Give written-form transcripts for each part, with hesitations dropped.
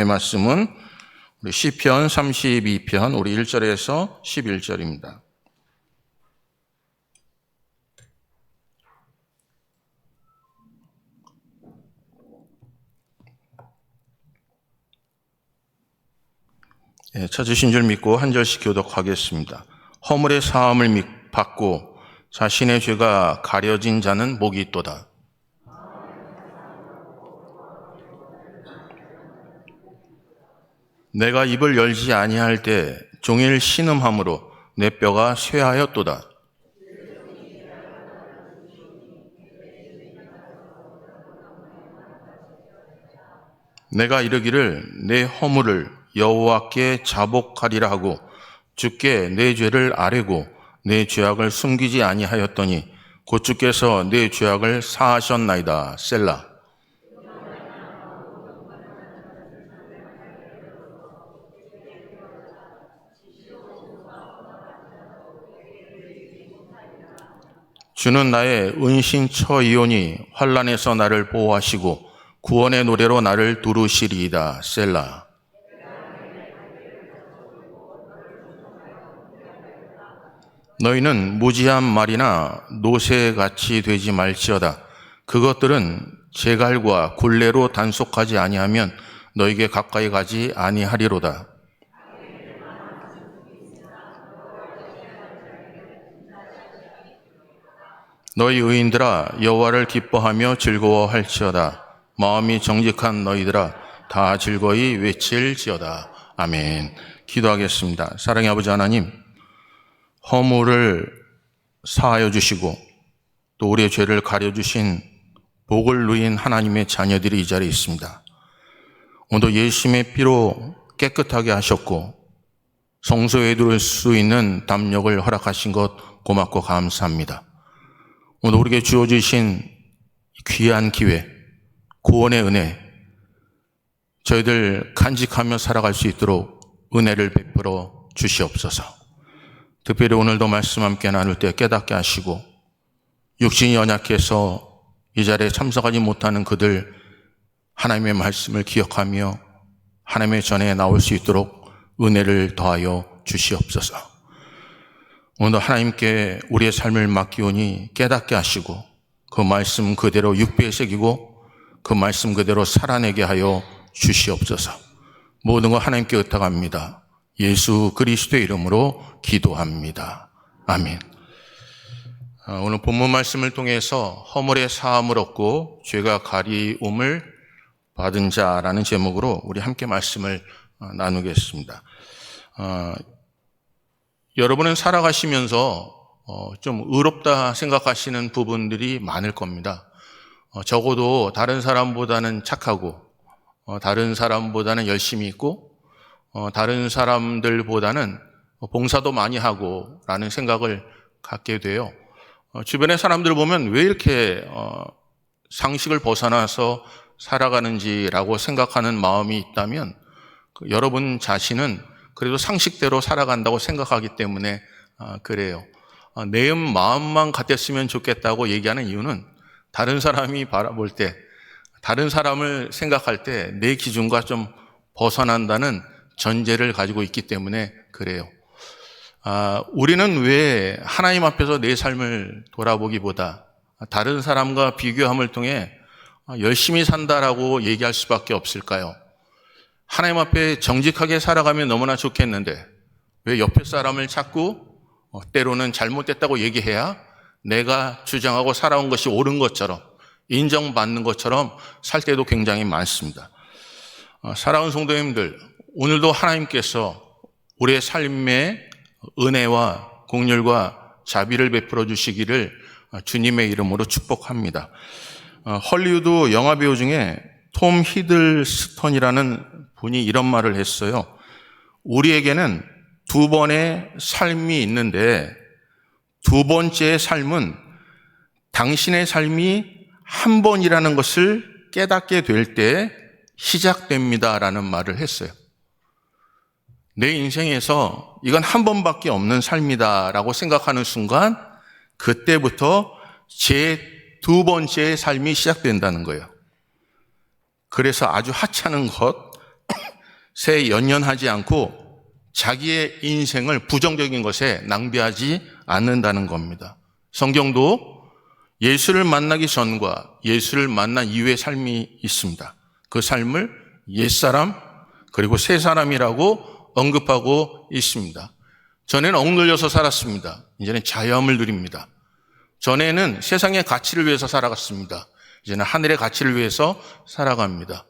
하나님의 말씀은 우리 시편 32편 우리 1절에서 11절입니다. 찾으신 줄 믿고 한 절씩 교독하겠습니다. 허물의 사함을 받고 자신의 죄가 가려진 자는 복이 있도다. 내가 입을 열지 아니할 때 종일 신음함으로 내 뼈가 쇠하였도다. 내가 이르기를 내 허물을 여호와께 자복하리라 하고 주께 내 죄를 아뢰고 내 죄악을 숨기지 아니하였더니 곧 주께서 내 죄악을 사하셨나이다. 셀라. 주는 나의 은신처이오니 환난에서 나를 보호하시고 구원의 노래로 나를 두루시리이다. 셀라. 너희는 무지한 말이나 노새같이 되지 말지어다. 그것들은 제갈과 굴레로 단속하지 아니하면 너희에게 가까이 가지 아니하리로다. 너희 의인들아 여호와를 기뻐하며 즐거워할지어다. 마음이 정직한 너희들아 다 즐거이 외칠지어다. 아멘. 기도하겠습니다. 사랑의 아버지 하나님, 허물을 사하여 주시고 또 우리의 죄를 가려주신 복을 누린 하나님의 자녀들이 이 자리에 있습니다. 오늘도 예수님의 피로 깨끗하게 하셨고 성소에 들어올 수 있는 담력을 허락하신 것 고맙고 감사합니다. 오늘 우리에게 주어주신 귀한 기회, 구원의 은혜, 저희들 간직하며 살아갈 수 있도록 은혜를 베풀어 주시옵소서. 특별히 오늘도 말씀 함께 나눌 때 깨닫게 하시고 육신이 연약해서 이 자리에 참석하지 못하는 그들 하나님의 말씀을 기억하며 하나님의 전에 나올 수 있도록 은혜를 더하여 주시옵소서. 오늘도 하나님께 우리의 삶을 맡기오니 깨닫게 하시고 그 말씀 그대로 육비에 새기고 그 말씀 그대로 살아내게 하여 주시옵소서. 모든 것 하나님께 의탁합니다. 예수 그리스도의 이름으로 기도합니다. 아멘. 오늘 본문 말씀을 통해서 허물의 사함을 얻고 죄가 가리움을 받은 자라는 제목으로 우리 함께 말씀을 나누겠습니다. 여러분은 살아가시면서 좀 의롭다 생각하시는 부분들이 많을 겁니다. 적어도 다른 사람보다는 착하고 다른 사람보다는 열심히 있고 다른 사람들보다는 봉사도 많이 하고 라는 생각을 갖게 돼요. 주변의 사람들을 보면 왜 이렇게 상식을 벗어나서 살아가는지라고 생각하는 마음이 있다면 여러분 자신은 그래도 상식대로 살아간다고 생각하기 때문에 그래요. 내 마음만 같았으면 좋겠다고 얘기하는 이유는 다른 사람이 바라볼 때, 다른 사람을 생각할 때 내 기준과 좀 벗어난다는 전제를 가지고 있기 때문에 그래요. 우리는 왜 하나님 앞에서 내 삶을 돌아보기보다 다른 사람과 비교함을 통해 열심히 산다라고 얘기할 수밖에 없을까요? 하나님 앞에 정직하게 살아가면 너무나 좋겠는데 왜 옆에 사람을 자꾸 때로는 잘못됐다고 얘기해야 내가 주장하고 살아온 것이 옳은 것처럼 인정받는 것처럼 살 때도 굉장히 많습니다. 사랑하는 성도님들, 오늘도 하나님께서 우리의 삶에 은혜와 긍휼과 자비를 베풀어 주시기를 주님의 이름으로 축복합니다. 헐리우드 영화배우 중에 톰 히들스턴이라는 분이 이런 말을 했어요. 우리에게는 두 번의 삶이 있는데 두 번째의 삶은 당신의 삶이 한 번이라는 것을 깨닫게 될 때 시작됩니다라는 말을 했어요. 내 인생에서 이건 한 번밖에 없는 삶이다라고 생각하는 순간 그때부터 제 두 번째의 삶이 시작된다는 거예요. 그래서 아주 하찮은 것, 새 연연하지 않고 자기의 인생을 부정적인 것에 낭비하지 않는다는 겁니다. 성경도 예수를 만나기 전과 예수를 만난 이후의 삶이 있습니다. 그 삶을 옛사람 그리고 새 사람이라고 언급하고 있습니다. 전에는 억눌려서 살았습니다. 이제는 자유함을 누립니다. 전에는 세상의 가치를 위해서 살아갔습니다. 이제는 하늘의 가치를 위해서 살아갑니다.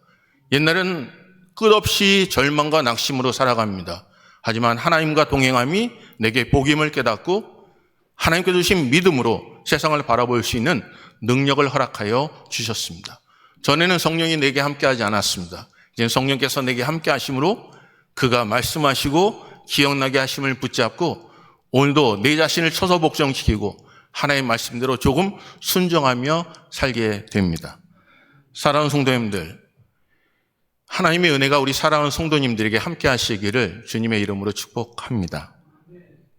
옛날에는 끝없이 절망과 낙심으로 살아갑니다. 하지만 하나님과 동행함이 내게 복임을 깨닫고 하나님께 주신 믿음으로 세상을 바라볼 수 있는 능력을 허락하여 주셨습니다. 전에는 성령이 내게 함께하지 않았습니다. 이제 성령께서 내게 함께 하심으로 그가 말씀하시고 기억나게 하심을 붙잡고 오늘도 내 자신을 처소 복종시키고 하나님의 말씀대로 조금 순종하며 살게 됩니다. 사랑하는 성도님들, 하나님의 은혜가 우리 사랑하는 성도님들에게 함께 하시기를 주님의 이름으로 축복합니다.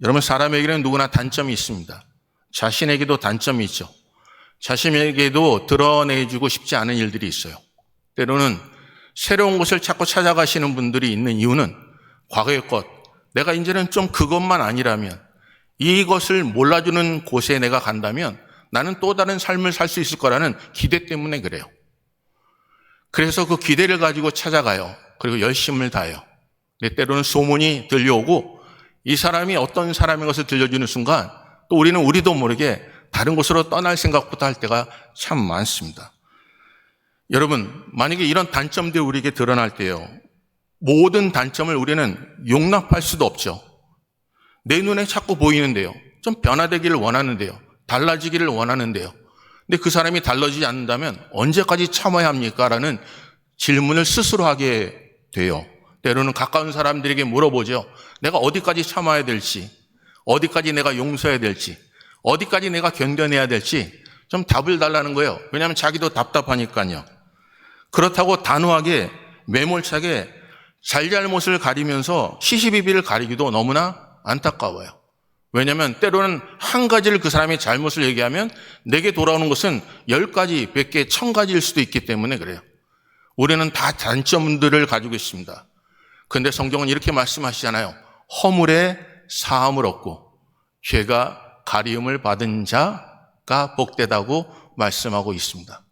여러분, 사람에게는 누구나 단점이 있습니다. 자신에게도 단점이 있죠. 자신에게도 드러내주고 싶지 않은 일들이 있어요. 때로는 새로운 곳을 자꾸 찾아가시는 분들이 있는 이유는 과거의 것, 내가 이제는 좀 그것만 아니라면, 이것을 몰라주는 곳에 내가 간다면 나는 또 다른 삶을 살 수 있을 거라는 기대 때문에 그래요. 그래서 그 기대를 가지고 찾아가요. 그리고 열심을 다해요. 근데 때로는 소문이 들려오고 이 사람이 어떤 사람인 것을 들려주는 순간 또 우리는 우리도 모르게 다른 곳으로 떠날 생각부터 할 때가 참 많습니다. 여러분, 만약에 이런 단점들이 우리에게 드러날 때요, 모든 단점을 우리는 용납할 수도 없죠. 내 눈에 자꾸 보이는데요, 좀 변화되기를 원하는데요, 달라지기를 원하는데요, 근데 그 사람이 달라지지 않는다면 언제까지 참아야 합니까? 라는 질문을 스스로 하게 돼요. 때로는 가까운 사람들에게 물어보죠. 내가 어디까지 참아야 될지, 어디까지 내가 용서해야 될지, 어디까지 내가 견뎌내야 될지 좀 답을 달라는 거예요. 왜냐하면 자기도 답답하니까요. 그렇다고 단호하게 매몰차게 잘잘못을 가리면서 시시비비를 가리기도 너무나 안타까워요. 왜냐하면 때로는 한 가지를 그 사람의 잘못을 얘기하면 내게 돌아오는 것은 10가지, 100개, 1000가지일 수도 있기 때문에 그래요. 우리는 다 단점들을 가지고 있습니다. 그런데 성경은 이렇게 말씀하시잖아요. 허물에 사함을 얻고 죄가 가리움을 받은 자가 복되다고 말씀하고 있습니다.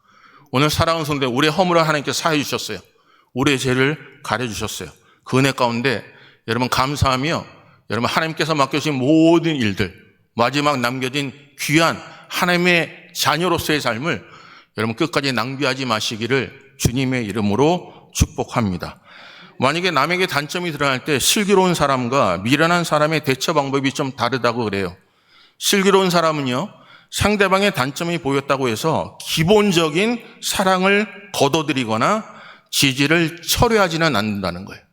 오늘 사랑하는 성도들, 우리의 허물을 하나님께서 사해 주셨어요. 우리의 죄를 가려주셨어요. 그 은혜 가운데 여러분 감사하며 여러분 하나님께서 맡겨주신 모든 일들, 마지막 남겨진 귀한 하나님의 자녀로서의 삶을 여러분 끝까지 낭비하지 마시기를 주님의 이름으로 축복합니다. 만약에 남에게 단점이 드러날 때 슬기로운 사람과 미련한 사람의 대처 방법이 좀 다르다고 그래요. 슬기로운 사람은요, 상대방의 단점이 보였다고 해서 기본적인 사랑을 거둬들이거나 지지를 철회하지는 않는다는 거예요.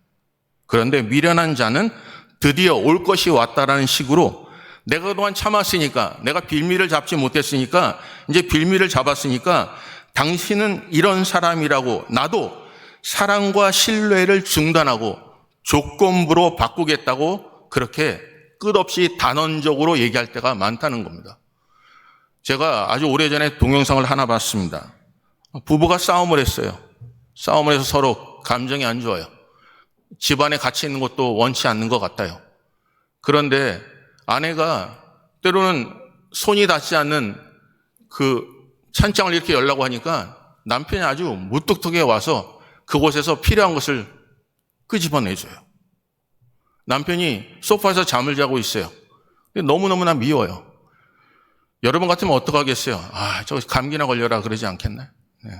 그런데 미련한 자는 드디어 올 것이 왔다라는 식으로 내가 그동안 참았으니까, 내가 빌미를 잡지 못했으니까, 이제 빌미를 잡았으니까 당신은 이런 사람이라고 나도 사랑과 신뢰를 중단하고 조건부로 바꾸겠다고 그렇게 끝없이 단언적으로 얘기할 때가 많다는 겁니다. 제가 아주 오래전에 동영상을 하나 봤습니다. 부부가 싸움을 했어요. 싸움을 해서 서로 감정이 안 좋아요. 집안에 같이 있는 것도 원치 않는 것 같아요. 그런데 아내가 때로는 손이 닿지 않는 그 찬장을 이렇게 열라고 하니까 남편이 아주 무뚝뚝해 와서 그곳에서 필요한 것을 끄집어내줘요. 남편이 소파에서 잠을 자고 있어요. 근데 너무너무나 미워요. 여러분 같으면 어떡하겠어요? 저 감기나 걸려라 그러지 않겠나요? 네.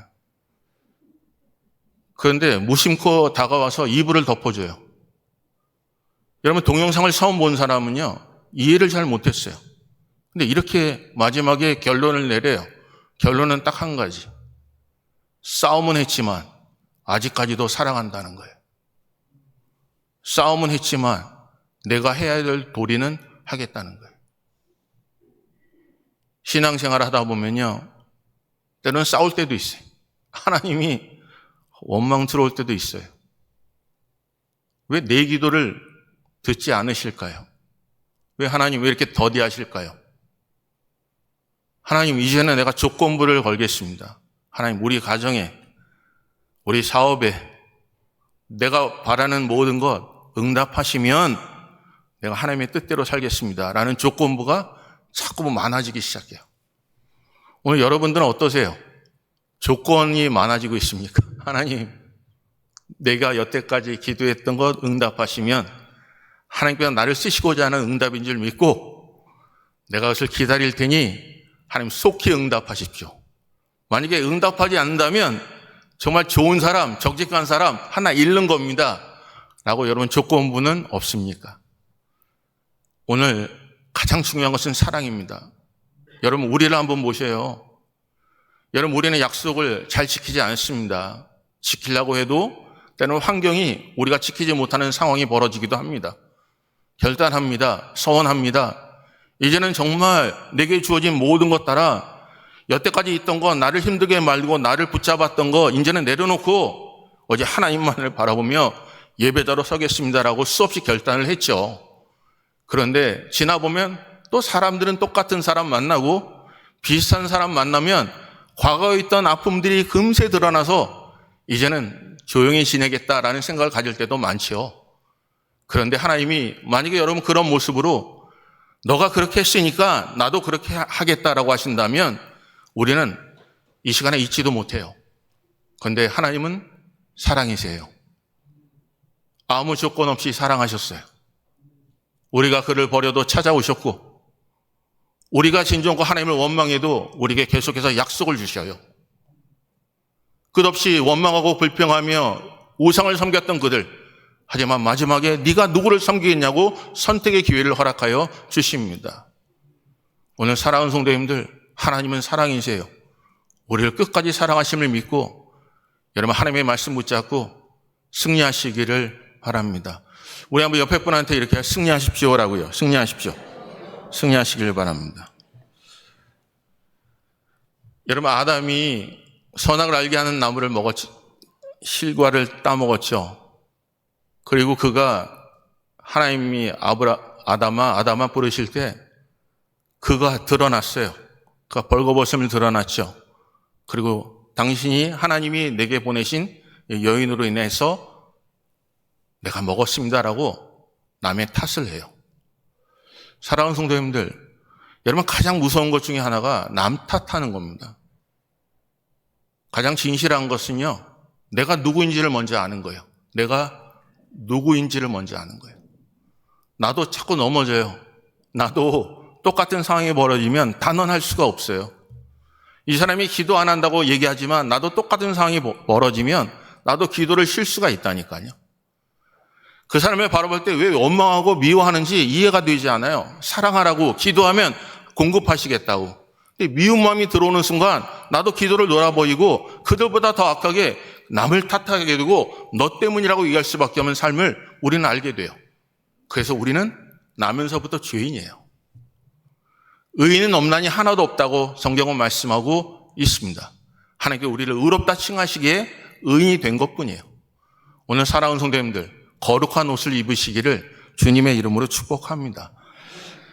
그런데 무심코 다가와서 이불을 덮어줘요. 여러분, 동영상을 처음 본 사람은요, 이해를 잘 못했어요. 근데 이렇게 마지막에 결론을 내려요. 결론은 딱 한 가지. 싸움은 했지만 아직까지도 사랑한다는 거예요. 싸움은 했지만 내가 해야 될 도리는 하겠다는 거예요. 신앙생활 하다 보면요, 때로는 싸울 때도 있어요. 하나님이 원망스러울 때도 있어요. 왜 내 기도를 듣지 않으실까요? 왜 하나님 왜 이렇게 더디하실까요? 하나님, 이제는 내가 조건부를 걸겠습니다. 하나님, 우리 가정에, 우리 사업에, 내가 바라는 모든 것 응답하시면 내가 하나님의 뜻대로 살겠습니다 라는 조건부가 자꾸 많아지기 시작해요. 오늘 여러분들은 어떠세요? 조건이 많아지고 있습니까? 하나님, 내가 여태까지 기도했던 것 응답하시면 하나님께서 나를 쓰시고자 하는 응답인 줄 믿고 내가 그것을 기다릴 테니 하나님 속히 응답하십시오. 만약에 응답하지 않는다면 정말 좋은 사람, 적직한 사람 하나 잃는 겁니다 라고 여러분 조건부는 없습니까? 오늘 가장 중요한 것은 사랑입니다. 여러분 우리를 한번 보세요. 여러분 우리는 약속을 잘 지키지 않습니다. 지키려고 해도 때로는 환경이 우리가 지키지 못하는 상황이 벌어지기도 합니다. 결단합니다. 서원합니다. 이제는 정말 내게 주어진 모든 것 따라 여태까지 있던 거 나를 힘들게 말고 나를 붙잡았던 거 이제는 내려놓고 어제 하나님만을 바라보며 예배자로 서겠습니다라고 수없이 결단을 했죠. 그런데 지나보면 또 사람들은 똑같은 사람 만나고 비슷한 사람 만나면 과거에 있던 아픔들이 금세 드러나서 이제는 조용히 지내겠다라는 생각을 가질 때도 많죠. 그런데 하나님이 만약에 여러분 그런 모습으로 너가 그렇게 했으니까 나도 그렇게 하겠다라고 하신다면 우리는 이 시간에 잊지도 못해요. 그런데 하나님은 사랑이세요. 아무 조건 없이 사랑하셨어요. 우리가 그를 버려도 찾아오셨고 우리가 진정과 하나님을 원망해도 우리에게 계속해서 약속을 주셔요. 끝없이 원망하고 불평하며 우상을 섬겼던 그들, 하지만 마지막에 네가 누구를 섬기겠냐고 선택의 기회를 허락하여 주십니다. 오늘 사랑하는 성도님들, 하나님은 사랑이세요. 우리를 끝까지 사랑하심을 믿고 여러분 하나님의 말씀 붙잡고 승리하시기를 바랍니다. 우리 한번 옆에 분한테 이렇게 승리하십시오라고요. 승리하십시오. 승리하시길 바랍니다. 여러분 아담이 선악을 알게 하는 나무를 먹었죠. 실과를 따먹었죠. 그리고 그가 하나님이 아담아 부르실 때 그가 드러났어요. 그가 벌거벗음을 드러났죠. 그리고 당신이 하나님이 내게 보내신 여인으로 인해서 내가 먹었습니다라고 남의 탓을 해요. 사랑하는 성도님들, 여러분 가장 무서운 것 중에 하나가 남 탓하는 겁니다. 가장 진실한 것은요, 내가 누구인지를 먼저 아는 거예요. 내가 누구인지를 먼저 아는 거예요. 나도 자꾸 넘어져요. 나도 똑같은 상황이 벌어지면 단언할 수가 없어요. 이 사람이 기도 안 한다고 얘기하지만 나도 똑같은 상황이 벌어지면 나도 기도를 쉴 수가 있다니까요. 그 사람을 바라볼 때 왜 원망하고 미워하는지 이해가 되지 않아요. 사랑하라고 기도하면 공급하시겠다고. 근데 미운 마음이 들어오는 순간 나도 기도를 놀아버리고 그들보다 더 악하게 남을 탓하게 되고 너 때문이라고 얘기할 수밖에 없는 삶을 우리는 알게 돼요. 그래서 우리는 나면서부터 죄인이에요. 의인은 없나니 하나도 없다고 성경은 말씀하고 있습니다. 하나님께 우리를 의롭다 칭하시기에 의인이 된 것뿐이에요. 오늘 사랑하는 성도님들, 거룩한 옷을 입으시기를 주님의 이름으로 축복합니다.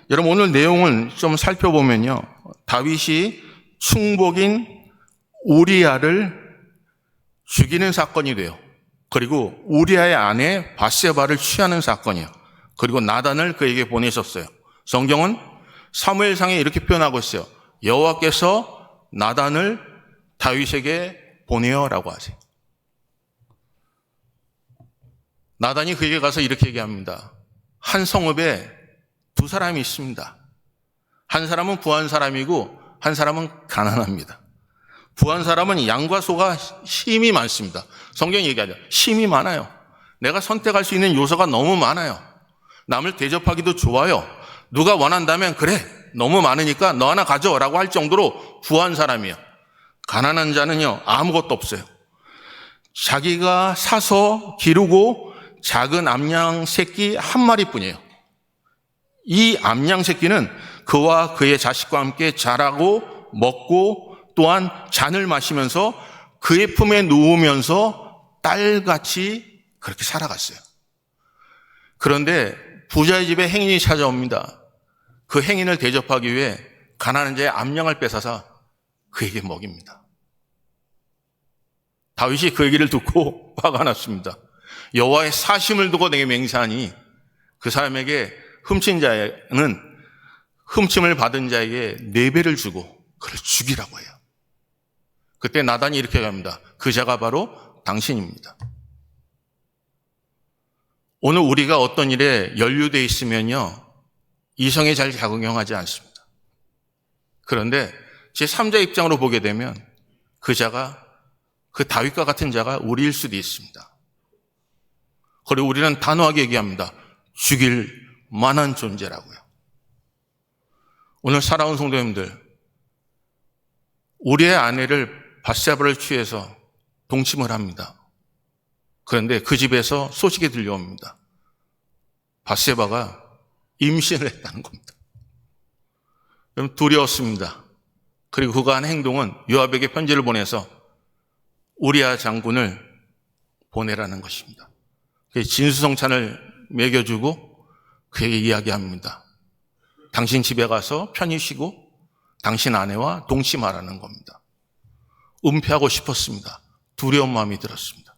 여러분 오늘 내용을 좀 살펴보면요, 다윗이 충복인 우리아를 죽이는 사건이 돼요. 그리고 우리아의 아내 밧세바를 취하는 사건이에요. 그리고 나단을 그에게 보내셨어요. 성경은 사무엘상에 이렇게 표현하고 있어요. 여호와께서 나단을 다윗에게 보내어라고 하세요. 나단이 그에게 가서 이렇게 얘기합니다. 한 성읍에 두 사람이 있습니다. 한 사람은 부한 사람이고 한 사람은 가난합니다. 부한 사람은 양과 소가 힘이 많습니다. 성경이 얘기하죠. 힘이 많아요. 내가 선택할 수 있는 요소가 너무 많아요. 남을 대접하기도 좋아요. 누가 원한다면 그래, 너무 많으니까 너 하나 가져라고 할 정도로 부한 사람이에요. 가난한 자는요, 아무것도 없어요. 자기가 사서 기르고 작은 암양 새끼 한 마리뿐이에요. 이 암양 새끼는 그와 그의 자식과 함께 자라고 먹고 또한 잔을 마시면서 그의 품에 누우면서 딸같이 그렇게 살아갔어요. 그런데 부자의 집에 행인이 찾아옵니다. 그 행인을 대접하기 위해 가난한 자의 암양을 뺏어서 그에게 먹입니다. 다윗이 그 얘기를 듣고 화가 났습니다. 여호와의 사심을 두고 내게 맹세하니 그 사람에게 훔친 자는 훔침을 받은 자에게 4배를 주고 그를 죽이라고 해요. 그때 나단이 이렇게 합니다. 그 자가 바로 당신입니다. 오늘 우리가 어떤 일에 연루되어 있으면요, 이성에 잘 작용하지 않습니다. 그런데 제3자 입장으로 보게 되면 그 자가, 그 다윗과 같은 자가 우리일 수도 있습니다. 그리고 우리는 단호하게 얘기합니다. 죽일 만한 존재라고요. 오늘 살아온 성도님들, 우리의 아내를 밧세바를 취해서 동침을 합니다. 그런데 그 집에서 소식이 들려옵니다. 밧세바가 임신을 했다는 겁니다. 그럼 두려웠습니다. 그리고 그가 한 행동은 요압에게 편지를 보내서 우리아 장군을 보내라는 것입니다. 진수성찬을 먹여주고 그에게 이야기합니다. 당신 집에 가서 편히 쉬고 당신 아내와 동침하라는 겁니다. 은폐하고 싶었습니다. 두려운 마음이 들었습니다.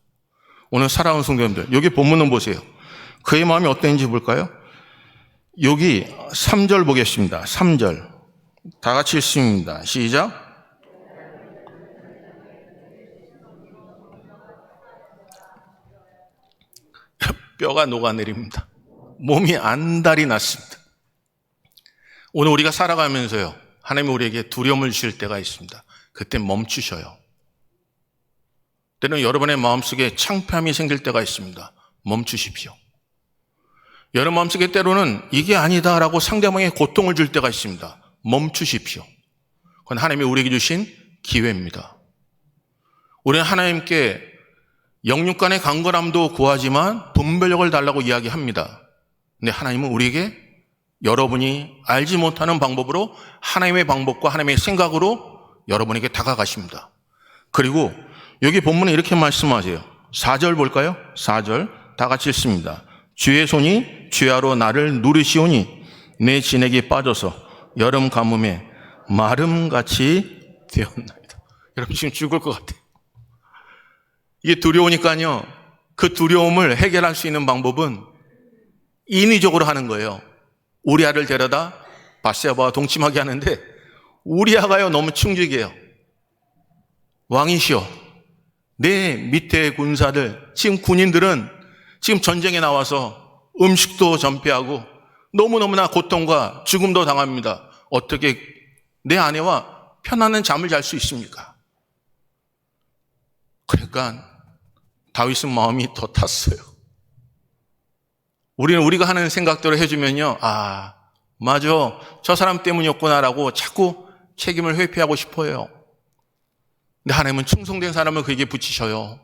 오늘 살아온 성도님들, 여기 본문은 보세요. 그의 마음이 어땠는지 볼까요? 여기 3절 보겠습니다. 3절. 다 같이 읽습니다. 시작. 뼈가 녹아내립니다. 몸이 안달이 났습니다. 오늘 우리가 살아가면서요, 하나님이 우리에게 두려움을 주실 때가 있습니다. 그때 멈추셔요. 때로는 여러분의 마음속에 창피함이 생길 때가 있습니다. 멈추십시오. 여러분 마음속에 때로는 이게 아니다라고 상대방에게 고통을 줄 때가 있습니다. 멈추십시오. 그건 하나님이 우리에게 주신 기회입니다. 우리는 하나님께 영육간의 강건함도 구하지만 분별력을 달라고 이야기합니다. 근데 하나님은 우리에게 여러분이 알지 못하는 방법으로 하나님의 방법과 하나님의 생각으로 여러분에게 다가가십니다. 그리고 여기 본문에 이렇게 말씀하세요. 4절 볼까요? 4절 다 같이 읽습니다. 주의 손이 주야로 나를 누르시오니 내 진액이 빠져서 여름 가뭄에 마름같이 되었나이다. 여러분 지금 죽을 것 같아요. 이게 두려우니까요, 그 두려움을 해결할 수 있는 방법은 인위적으로 하는 거예요. 우리아를 데려다 밧세바와 동침하게 하는데 우리아가요 너무 충직해요. 왕이시여, 내 밑에 군사들, 지금 군인들은 지금 전쟁에 나와서 음식도 전폐하고 너무너무나 고통과 죽음도 당합니다. 어떻게 내 아내와 편안한 잠을 잘 수 있습니까? 그러니까 다윗은 마음이 더 탔어요. 우리는 우리가 하는 생각대로 해주면요, 아, 맞아, 저 사람 때문이었구나라고 자꾸 책임을 회피하고 싶어요. 근데 하나님은 충성된 사람을 그에게 붙이셔요.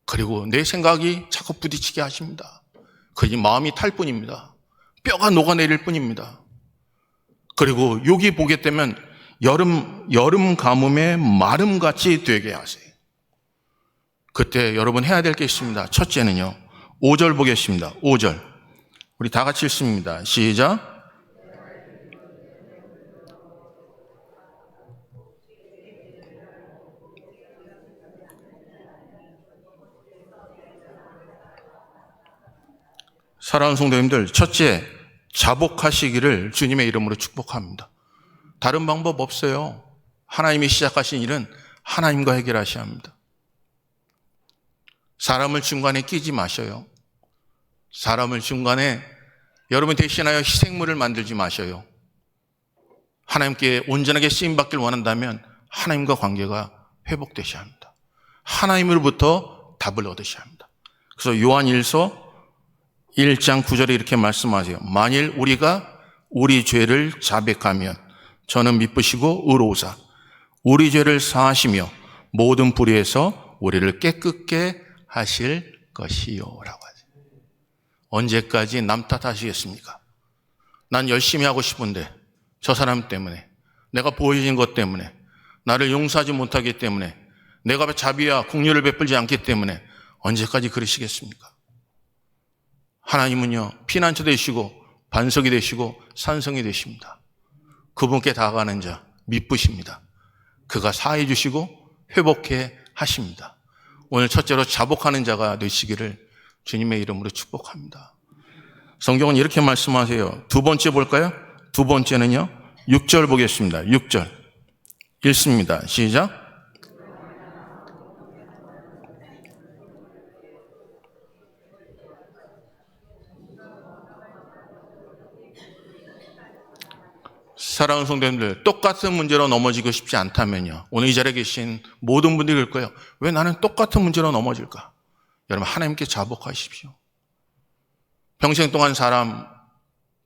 그리고 내 생각이 자꾸 부딪히게 하십니다. 그게 마음이 탈 뿐입니다. 뼈가 녹아내릴 뿐입니다. 그리고 여기 보게 되면 여름 가뭄에 마름같이 되게 하세요. 그때 여러분 해야 될 게 있습니다. 첫째는요, 5절 보겠습니다. 5절. 우리 다 같이 읽습니다. 시작. 사랑하는 성도님들, 첫째, 자복하시기를 주님의 이름으로 축복합니다. 다른 방법 없어요. 하나님이 시작하신 일은 하나님과 해결하셔야 합니다. 사람을 중간에 끼지 마셔요. 사람을 중간에 여러분 대신하여 희생물을 만들지 마셔요. 하나님께 온전하게 쓰임받길 원한다면 하나님과 관계가 회복되셔야 합니다. 하나님으로부터 답을 얻으셔야 합니다. 그래서 요한일서 1장 9절에 이렇게 말씀하세요. 만일 우리가 우리 죄를 자백하면 저는 미쁘시고 의로우사 우리 죄를 사하시며 모든 불의에서 우리를 깨끗게 하실 것이요 라고 하죠. 언제까지 남 탓하시겠습니까? 난 열심히 하고 싶은데 저 사람 때문에, 내가 보여진 것 때문에, 나를 용서하지 못하기 때문에, 내가 자비와 긍휼을 베풀지 않기 때문에 언제까지 그러시겠습니까? 하나님은요, 피난처 되시고 반석이 되시고 산성이 되십니다. 그분께 다가가는 자 미쁘십니다. 그가 사해 주시고 회복해 하십니다. 오늘 첫째로 자복하는 자가 되시기를 주님의 이름으로 축복합니다. 성경은 이렇게 말씀하세요. 두 번째 볼까요? 두 번째는요, 6절 보겠습니다. 6절 읽습니다. 시작. 사랑하는 성도님들, 똑같은 문제로 넘어지고 싶지 않다면요, 오늘 이 자리에 계신 모든 분들이 그럴 거예요. 왜 나는 똑같은 문제로 넘어질까? 여러분, 하나님께 자복하십시오. 평생 동안 사람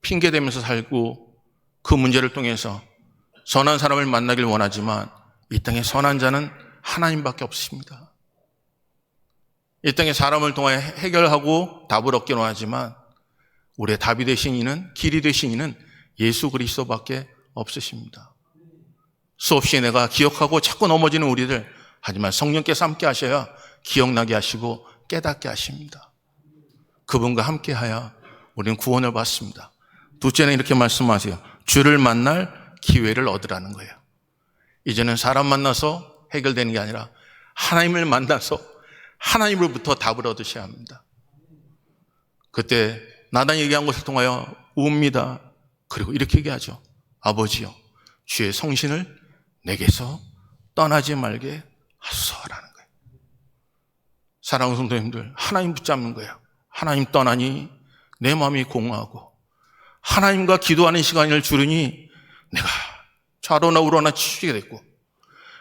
핑계대면서 살고 그 문제를 통해서 선한 사람을 만나길 원하지만 이 땅에 선한 자는 하나님밖에 없습니다. 이 땅에 사람을 통해 해결하고 답을 얻기는 하지만 우리의 답이 되신 이는, 길이 되신 이는 예수 그리스도밖에 없으십니다. 수없이 내가 기억하고 자꾸 넘어지는 우리들, 하지만 성령께서 함께 하셔야 기억나게 하시고 깨닫게 하십니다. 그분과 함께하여 우리는 구원을 받습니다. 둘째는 이렇게 말씀하세요. 주를 만날 기회를 얻으라는 거예요. 이제는 사람 만나서 해결되는 게 아니라 하나님을 만나서 하나님으로부터 답을 얻으셔야 합니다. 그때 나단이 얘기한 것을 통하여 웁니다. 그리고 이렇게 얘기하죠. 아버지여, 주의 성신을 내게서 떠나지 말게 하소서라는 거예요. 사랑하는 성도님들, 하나님 붙잡는 거예요. 하나님 떠나니 내 마음이 공허하고 하나님과 기도하는 시간을 줄이니 내가 좌로나 우로나 치우게 됐고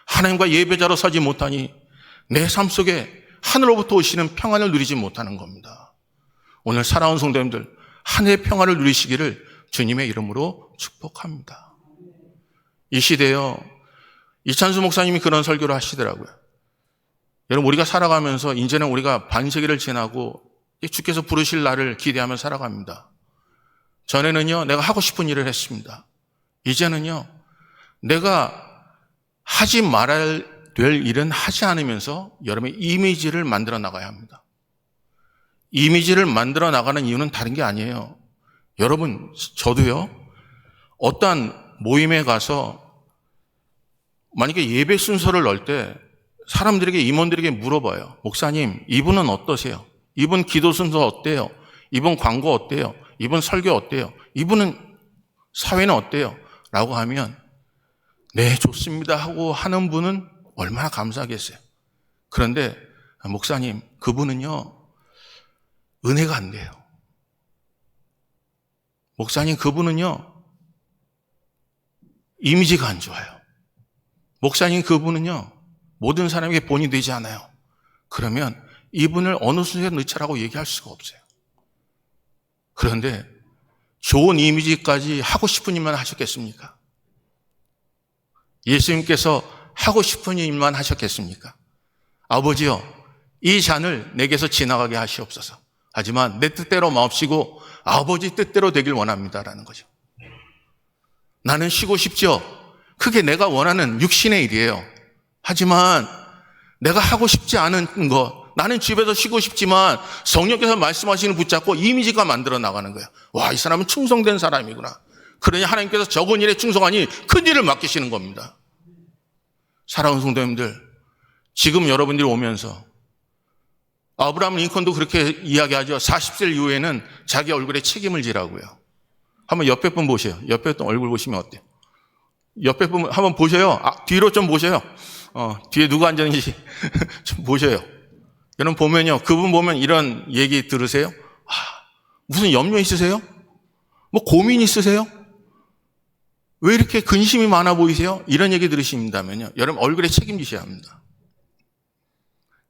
하나님과 예배자로 서지 못하니 내 삶 속에 하늘로부터 오시는 평안을 누리지 못하는 겁니다. 오늘 사랑하는 성도님들, 하늘의 평안을 누리시기를 주님의 이름으로 축복합니다. 이 시대에요, 이찬수 목사님이 그런 설교를 하시더라고요. 여러분, 우리가 살아가면서 이제는 우리가 반세기를 지나고 주께서 부르실 날을 기대하며 살아갑니다. 전에는요, 내가 하고 싶은 일을 했습니다. 이제는요, 내가 하지 말아야 될 일은 하지 않으면서 여러분의 이미지를 만들어 나가야 합니다. 이미지를 만들어 나가는 이유는 다른 게 아니에요. 여러분, 저도요, 어떠한 모임에 가서 만약에 예배 순서를 넣을 때 사람들에게, 임원들에게 물어봐요. 목사님, 이분은 어떠세요? 이분 기도 순서 어때요? 이분 광고 어때요? 이분 설교 어때요? 이분은 사회는 어때요? 라고 하면 네, 좋습니다 하고 하는 분은 얼마나 감사하겠어요. 그런데 목사님, 그분은요, 은혜가 안 돼요. 목사님, 그분은요, 이미지가 안 좋아요. 목사님, 그분은요, 모든 사람에게 본이 되지 않아요. 그러면 이분을 어느 순서에 넣자라고 얘기할 수가 없어요. 그런데 좋은 이미지까지 하고 싶은 일만 하셨겠습니까? 예수님께서 하고 싶은 일만 하셨겠습니까? 아버지여, 이 잔을 내게서 지나가게 하시옵소서. 하지만 내 뜻대로 마옵시고 아버지 뜻대로 되길 원합니다라는 거죠. 나는 쉬고 싶죠. 그게 내가 원하는 육신의 일이에요. 하지만 내가 하고 싶지 않은 것, 나는 집에서 쉬고 싶지만 성령께서 말씀하시는 붙잡고 이미지가 만들어 나가는 거예요. 와, 이 사람은 충성된 사람이구나. 그러니 하나님께서 적은 일에 충성하니 큰 일을 맡기시는 겁니다. 사랑하는 성도님들, 지금 여러분들이 오면서 아브라함 링컨도 그렇게 이야기하죠. 40세 이후에는 자기 얼굴에 책임을 지라고요. 한번 옆에 분 보세요. 옆에 분 얼굴 보시면 어때요? 옆에 분 한번 보셔요. 뒤로 좀 보셔요. 뒤에 누가 앉았는지 좀 보셔요. 여러분 보면요, 그분 보면 이런 얘기 들으세요? 무슨 염려 있으세요? 뭐 고민 있으세요? 왜 이렇게 근심이 많아 보이세요? 이런 얘기 들으신다면요, 여러분 얼굴에 책임지셔야 합니다.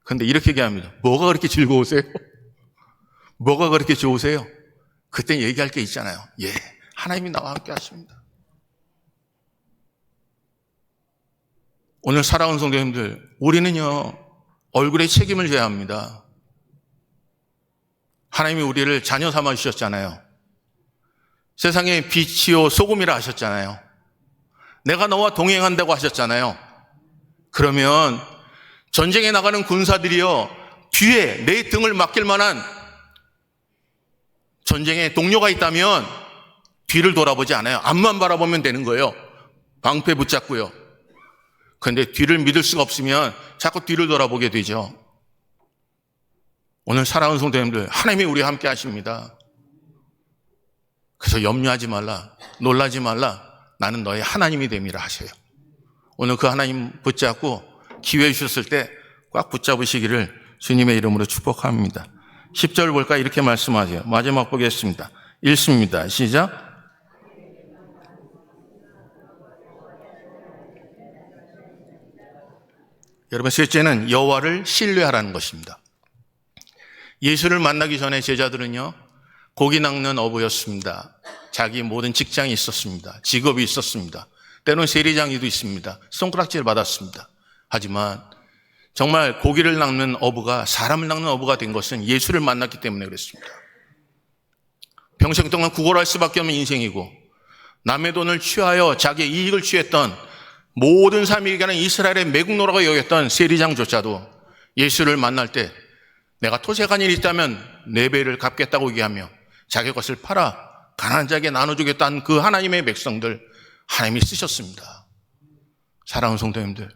그런데 이렇게 얘기합니다. 뭐가 그렇게 즐거우세요? 뭐가 그렇게 좋으세요? 그때 얘기할 게 있잖아요. 예, 하나님이 나와 함께 하십니다. 오늘 사랑하는 성도님들, 우리는요, 얼굴에 책임을 져야 합니다. 하나님이 우리를 자녀 삼아 주셨잖아요. 세상의 빛이요 소금이라 하셨잖아요. 내가 너와 동행한다고 하셨잖아요. 그러면 전쟁에 나가는 군사들이요, 뒤에 내 등을 맡길 만한 전쟁에 동료가 있다면 뒤를 돌아보지 않아요. 앞만 바라보면 되는 거예요. 방패 붙잡고요. 그런데 뒤를 믿을 수가 없으면 자꾸 뒤를 돌아보게 되죠. 오늘 사랑하는 성도님들, 하나님이 우리와 함께 하십니다. 그래서 염려하지 말라, 놀라지 말라, 나는 너의 하나님이 됨이라 하셔요. 오늘 그 하나님 붙잡고 기회 주셨을 때 꽉 붙잡으시기를 주님의 이름으로 축복합니다. 10절 볼까? 이렇게 말씀하세요. 마지막 보겠습니다. 읽습니다. 시작. 여러분, 셋째는 여호와를 신뢰하라는 것입니다. 예수를 만나기 전에 제자들은요, 고기 낚는 어부였습니다. 자기 모든 직장이 있었습니다. 직업이 있었습니다. 때로는 세리장이도 있습니다. 손가락질 받았습니다. 하지만 정말 고기를 낚는 어부가 사람을 낚는 어부가 된 것은 예수를 만났기 때문에 그랬습니다. 평생 동안 구걸할 수밖에 없는 인생이고 남의 돈을 취하여 자기의 이익을 취했던 모든 삶에게는 이스라엘의 매국노라고 여겼던 세리장조차도 예수를 만날 때 내가 토색한 일이 있다면 4배를 갚겠다고 얘기하며 자기 것을 팔아 가난한 자에게 나눠주겠다는 그 하나님의 백성들 하나님이 쓰셨습니다. 사랑하는 성도님들,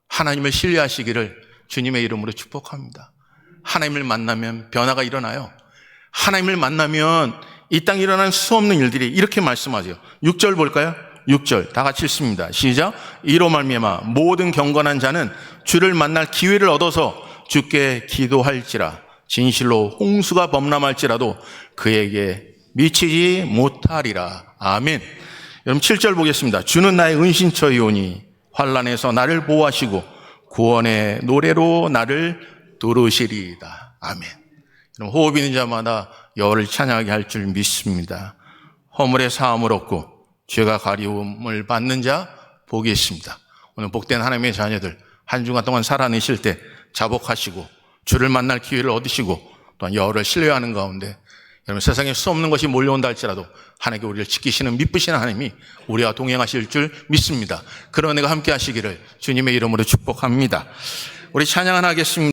하나님을 신뢰하시기를 주님의 이름으로 축복합니다. 하나님을 만나면 변화가 일어나요. 하나님을 만나면 이 땅에 일어나는 수없는 일들이 이렇게 말씀하세요. 6절 볼까요? 6절 다 같이 읽습니다. 시작. 이로 말미암아 모든 경건한 자는 주를 만날 기회를 얻어서 주께 기도할지라 진실로 홍수가 범람할지라도 그에게 미치지 못하리라. 아멘. 여러분 7절 보겠습니다. 주는 나의 은신처이오니 환난에서 나를 보호하시고 구원의 노래로 나를 두르시리이다. 아멘. 여러분 호흡 있는 자마다 여호와를 찬양하게 할 줄 믿습니다. 허물의 사함을 얻고 죄가 가리움을 받는 자 복이 있습니다. 오늘 복된 하나님의 자녀들 한 주간 동안 살아내실 때 자복하시고 주를 만날 기회를 얻으시고 또한 여호와를 신뢰하는 가운데 여러분 세상에 수 없는 것이 몰려온다 할지라도 하나님께 우리를 지키시는 믿으시는 하나님이 우리와 동행하실 줄 믿습니다. 그런 은혜가 함께 하시기를 주님의 이름으로 축복합니다. 우리 찬양 하나 하겠습니다.